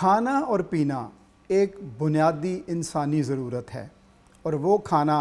کھانا اور پینا ایک بنیادی انسانی ضرورت ہے، اور وہ کھانا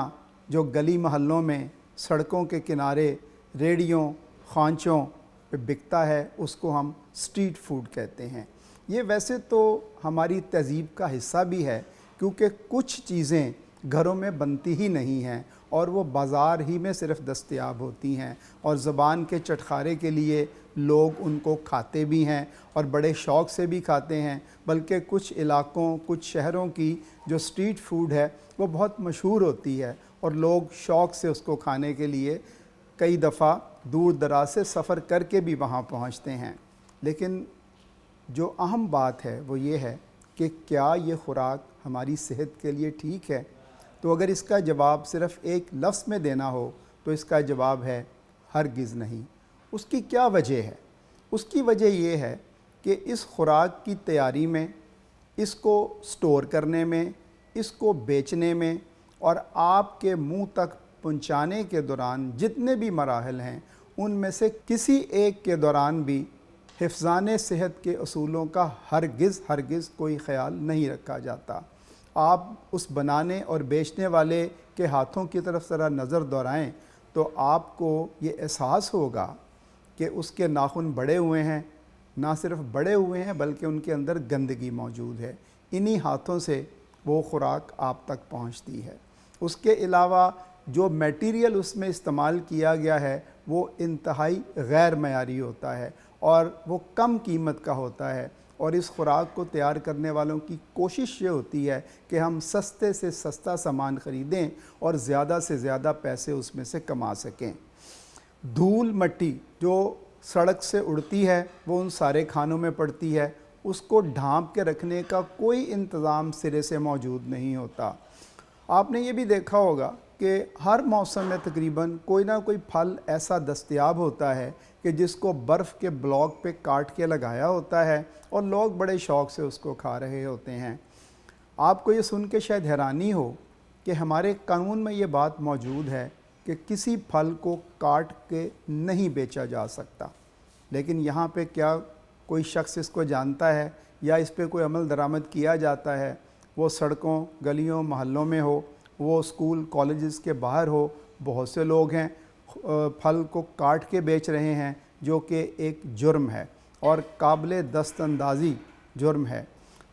جو گلی محلوں میں، سڑکوں کے کنارے، ریڑھیوں، خوانچوں پہ بکتا ہے اس کو ہم اسٹریٹ فوڈ کہتے ہیں۔ یہ ویسے تو ہماری تہذیب کا حصہ بھی ہے، کیونکہ کچھ چیزیں گھروں میں بنتی ہی نہیں ہیں اور وہ بازار ہی میں صرف دستیاب ہوتی ہیں، اور زبان کے چٹخارے کے لیے لوگ ان کو کھاتے بھی ہیں اور بڑے شوق سے بھی کھاتے ہیں۔ بلکہ کچھ علاقوں، کچھ شہروں کی جو اسٹریٹ فوڈ ہے وہ بہت مشہور ہوتی ہے، اور لوگ شوق سے اس کو کھانے کے لیے کئی دفعہ دور دراز سے سفر کر کے بھی وہاں پہنچتے ہیں۔ لیکن جو اہم بات ہے وہ یہ ہے کہ کیا یہ خوراک ہماری صحت کے لیے ٹھیک ہے؟ تو اگر اس کا جواب صرف ایک لفظ میں دینا ہو تو اس کا جواب ہے ہرگز نہیں۔ اس کی کیا وجہ ہے؟ اس کی وجہ یہ ہے کہ اس خوراک کی تیاری میں، اس کو سٹور کرنے میں، اس کو بیچنے میں اور آپ کے منہ تک پہنچانے کے دوران جتنے بھی مراحل ہیں ان میں سے کسی ایک کے دوران بھی حفظان صحت کے اصولوں کا ہرگز کوئی خیال نہیں رکھا جاتا۔ آپ اس بنانے اور بیچنے والے کے ہاتھوں کی طرف ذرا نظر دورائیں تو آپ کو یہ احساس ہوگا کہ اس کے ناخن بڑے ہوئے ہیں، نہ صرف بڑے ہوئے ہیں بلکہ ان کے اندر گندگی موجود ہے۔ انہی ہاتھوں سے وہ خوراک آپ تک پہنچتی ہے۔ اس کے علاوہ جو میٹیریل اس میں استعمال کیا گیا ہے وہ انتہائی غیر معیاری ہوتا ہے اور وہ کم قیمت کا ہوتا ہے، اور اس خوراک کو تیار کرنے والوں کی کوشش یہ ہوتی ہے کہ ہم سستے سے سستا سامان خریدیں اور زیادہ سے زیادہ پیسے اس میں سے کما سکیں۔ دھول مٹی جو سڑک سے اڑتی ہے وہ ان سارے کھانوں میں پڑتی ہے، اس کو ڈھانپ کے رکھنے کا کوئی انتظام سرے سے موجود نہیں ہوتا۔ آپ نے یہ بھی دیکھا ہوگا کہ ہر موسم میں تقریباً کوئی نہ کوئی پھل ایسا دستیاب ہوتا ہے کہ جس کو برف کے بلاک پہ کاٹ کے لگایا ہوتا ہے اور لوگ بڑے شوق سے اس کو کھا رہے ہوتے ہیں۔ آپ کو یہ سن کے شاید حیرانی ہو کہ ہمارے قانون میں یہ بات موجود ہے کہ کسی پھل کو کاٹ کے نہیں بیچا جا سکتا، لیکن یہاں پہ کیا کوئی شخص اس کو جانتا ہے یا اس پہ کوئی عمل درآمد کیا جاتا ہے؟ وہ سڑکوں، گلیوں، محلوں میں ہو، وہ اسکول کالجز کے باہر ہو، بہت سے لوگ ہیں پھل کو کاٹ کے بیچ رہے ہیں، جو کہ ایک جرم ہے اور قابل دست اندازی جرم ہے۔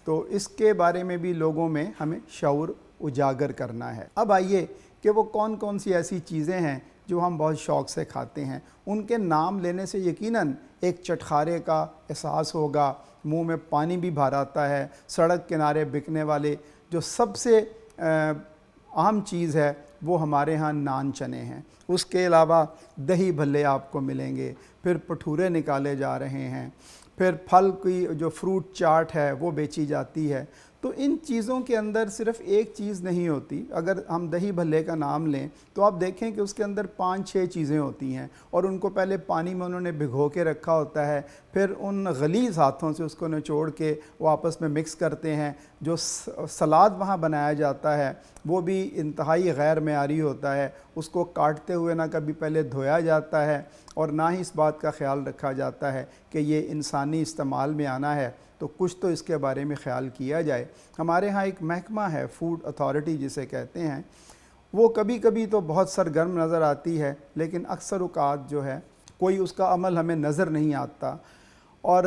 تو اس کے بارے میں بھی لوگوں میں ہمیں شعور اجاگر کرنا ہے۔ اب آئیے کہ وہ کون کون سی ایسی چیزیں ہیں جو ہم بہت شوق سے کھاتے ہیں۔ ان کے نام لینے سے یقیناً ایک چٹخارے کا احساس ہوگا، منہ میں پانی بھی بھر آتا ہے۔ سڑک کنارے بکنے والے جو سب سے اہم چیز ہے وہ ہمارے ہاں نان چنے ہیں۔ اس کے علاوہ دہی بھلے آپ کو ملیں گے، پھر پٹھورے نکالے جا رہے ہیں، پھر پھل کی جو فروٹ چاٹ ہے وہ بیچی جاتی ہے۔ تو ان چیزوں کے اندر صرف ایک چیز نہیں ہوتی۔ اگر ہم دہی بھلے کا نام لیں تو آپ دیکھیں کہ اس کے اندر 5-6 چیزیں ہوتی ہیں، اور ان کو پہلے پانی میں انہوں نے بھگو کے رکھا ہوتا ہے، پھر ان غلیظ ہاتھوں سے اس کو نچوڑ کے وہ آپس میں مکس کرتے ہیں۔ جو سلاد وہاں بنایا جاتا ہے وہ بھی انتہائی غیر معیاری ہوتا ہے، اس کو کاٹتے ہوئے نہ کبھی پہلے دھویا جاتا ہے اور نہ ہی اس بات کا خیال رکھا جاتا ہے کہ یہ انسانی استعمال میں آنا ہے، تو کچھ تو اس کے بارے میں خیال کیا جائے۔ ہمارے ہاں ایک محکمہ ہے، فوڈ اتھارٹی جسے کہتے ہیں، وہ کبھی کبھی تو بہت سرگرم نظر آتی ہے، لیکن اکثر اوقات جو ہے کوئی اس کا عمل ہمیں نظر نہیں آتا۔ اور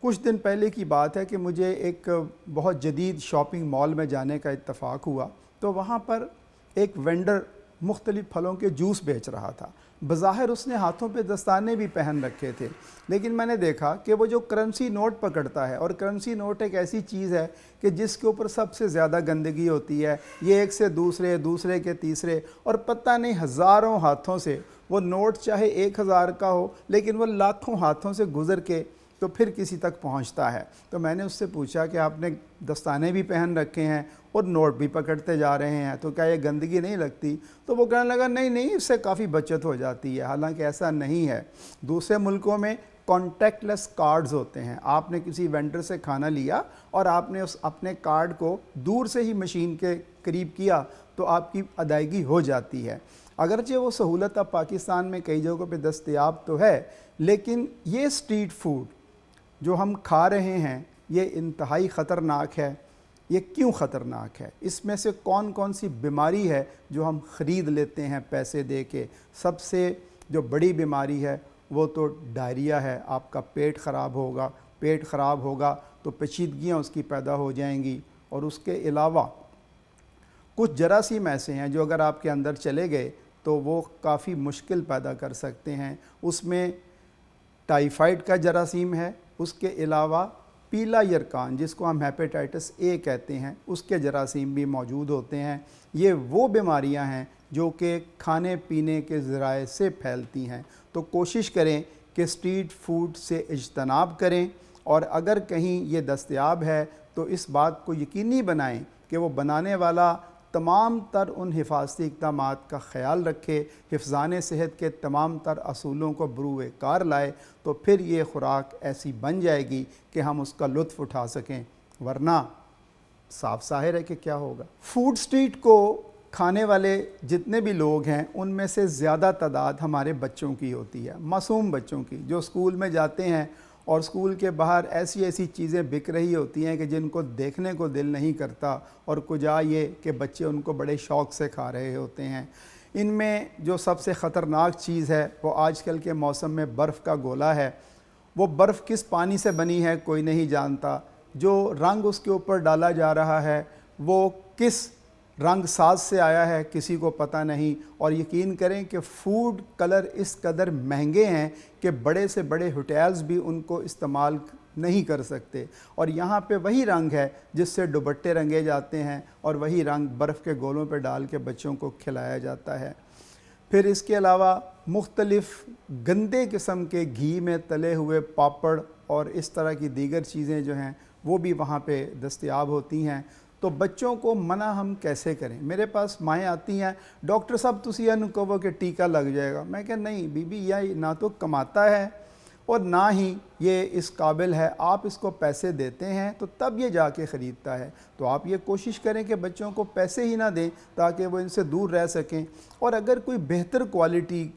کچھ دن پہلے کی بات ہے کہ مجھے ایک بہت جدید شاپنگ مال میں جانے کا اتفاق ہوا، تو وہاں پر ایک وینڈر مختلف پھلوں کے جوس بیچ رہا تھا۔ بظاہر اس نے ہاتھوں پہ دستانے بھی پہن رکھے تھے، لیکن میں نے دیکھا کہ وہ جو کرنسی نوٹ پکڑتا ہے، اور کرنسی نوٹ ایک ایسی چیز ہے کہ جس کے اوپر سب سے زیادہ گندگی ہوتی ہے، یہ ایک سے دوسرے، دوسرے کے تیسرے، اور پتہ نہیں ہزاروں ہاتھوں سے وہ نوٹ چاہے 1000 کا ہو لیکن وہ لاکھوں ہاتھوں سے گزر کے تو پھر کسی تک پہنچتا ہے۔ تو میں نے اس سے پوچھا کہ آپ نے دستانے بھی پہن رکھے ہیں اور نوٹ بھی پکڑتے جا رہے ہیں، تو کیا یہ گندگی نہیں لگتی؟ تو وہ کہنے لگا نہیں اس سے کافی بچت ہو جاتی ہے۔ حالانکہ ایسا نہیں ہے۔ دوسرے ملکوں میں کانٹیکٹ لیس کارڈز ہوتے ہیں۔ آپ نے کسی وینڈر سے کھانا لیا اور آپ نے اس اپنے کارڈ کو دور سے ہی مشین کے قریب کیا تو آپ کی ادائیگی ہو جاتی ہے۔ اگرچہ وہ سہولت اب پاکستان میں کئی جگہوں پہ دستیاب تو ہے، لیکن یہ اسٹریٹ فوڈ جو ہم کھا رہے ہیں یہ انتہائی خطرناک ہے۔ یہ کیوں خطرناک ہے؟ اس میں سے کون کون سی بیماری ہے جو ہم خرید لیتے ہیں پیسے دے کے؟ سب سے جو بڑی بیماری ہے وہ تو ڈائریا ہے۔ آپ کا پیٹ خراب ہوگا، پیٹ خراب ہوگا تو پیچیدگیاں اس کی پیدا ہو جائیں گی، اور اس کے علاوہ کچھ جراثیم ایسے ہیں جو اگر آپ کے اندر چلے گئے تو وہ کافی مشکل پیدا کر سکتے ہیں۔ اس میں ٹائیفائڈ کا جراثیم ہے، اس کے علاوہ پیلا یرکان جس کو ہم ہیپیٹائٹس اے کہتے ہیں، اس کے جراثیم بھی موجود ہوتے ہیں۔ یہ وہ بیماریاں ہیں جو کہ کھانے پینے کے ذرائع سے پھیلتی ہیں۔ تو کوشش کریں کہ اسٹریٹ فوڈ سے اجتناب کریں، اور اگر کہیں یہ دستیاب ہے تو اس بات کو یقینی بنائیں کہ وہ بنانے والا تمام تر ان حفاظتی اقدامات کا خیال رکھے، حفظان صحت کے تمام تر اصولوں کو بروئے کار لائے، تو پھر یہ خوراک ایسی بن جائے گی کہ ہم اس کا لطف اٹھا سکیں، ورنہ صاف ظاہر ہے کہ کیا ہوگا۔ فوڈ اسٹریٹ کو کھانے والے جتنے بھی لوگ ہیں ان میں سے زیادہ تعداد ہمارے بچوں کی ہوتی ہے، معصوم بچوں کی، جو اسکول میں جاتے ہیں اور اسکول کے باہر ایسی ایسی چیزیں بک رہی ہوتی ہیں کہ جن کو دیکھنے کو دل نہیں کرتا، اور کجا یہ کہ بچے ان کو بڑے شوق سے کھا رہے ہوتے ہیں۔ ان میں جو سب سے خطرناک چیز ہے وہ آج کل کے موسم میں برف کا گولا ہے۔ وہ برف کس پانی سے بنی ہے کوئی نہیں جانتا، جو رنگ اس کے اوپر ڈالا جا رہا ہے وہ کس رنگ ساز سے آیا ہے کسی کو پتہ نہیں، اور یقین کریں کہ فوڈ کلر اس قدر مہنگے ہیں کہ بڑے سے بڑے ہوٹلز بھی ان کو استعمال نہیں کر سکتے، اور یہاں پہ وہی رنگ ہے جس سے دوپٹے رنگے جاتے ہیں، اور وہی رنگ برف کے گولوں پہ ڈال کے بچوں کو کھلایا جاتا ہے۔ پھر اس کے علاوہ مختلف گندے قسم کے گھی میں تلے ہوئے پاپڑ اور اس طرح کی دیگر چیزیں جو ہیں وہ بھی وہاں پہ دستیاب ہوتی ہیں۔ تو بچوں کو منع ہم کیسے کریں؟ میرے پاس مائیں آتی ہیں، ڈاکٹر صاحب تسی اینو کہو کہ ٹیکہ لگ جائے گا۔ میں کہ نہیں بی بی، یہ نہ تو کماتا ہے اور نہ ہی یہ اس قابل ہے، آپ اس کو پیسے دیتے ہیں تو تب یہ جا کے خریدتا ہے۔ تو آپ یہ کوشش کریں کہ بچوں کو پیسے ہی نہ دیں تاکہ وہ ان سے دور رہ سکیں، اور اگر کوئی بہتر کوالٹی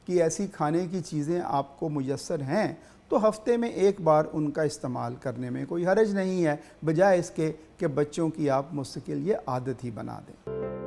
کی ایسی کھانے کی چیزیں آپ کو میسر ہیں تو ہفتے میں ایک بار ان کا استعمال کرنے میں کوئی حرج نہیں ہے، بجائے اس کے کہ بچوں کی آپ مستقل یہ عادت ہی بنا دیں۔